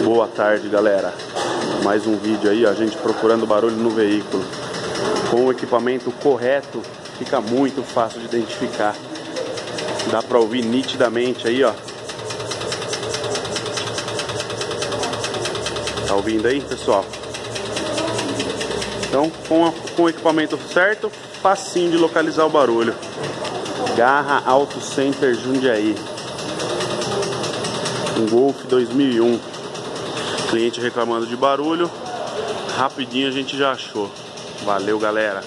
Boa tarde, galera. Mais um vídeo aí, ó, a gente procurando barulho no veículo. Com o equipamento correto, fica muito fácil de identificar. Dá pra ouvir nitidamente aí, ó. Tá ouvindo aí, pessoal? Então, com o equipamento certo, facinho de localizar o barulho. Garra Auto Center Jundiaí. Um Golf 2001. Cliente reclamando de barulho. Rapidinho a gente já achou. Valeu, galera.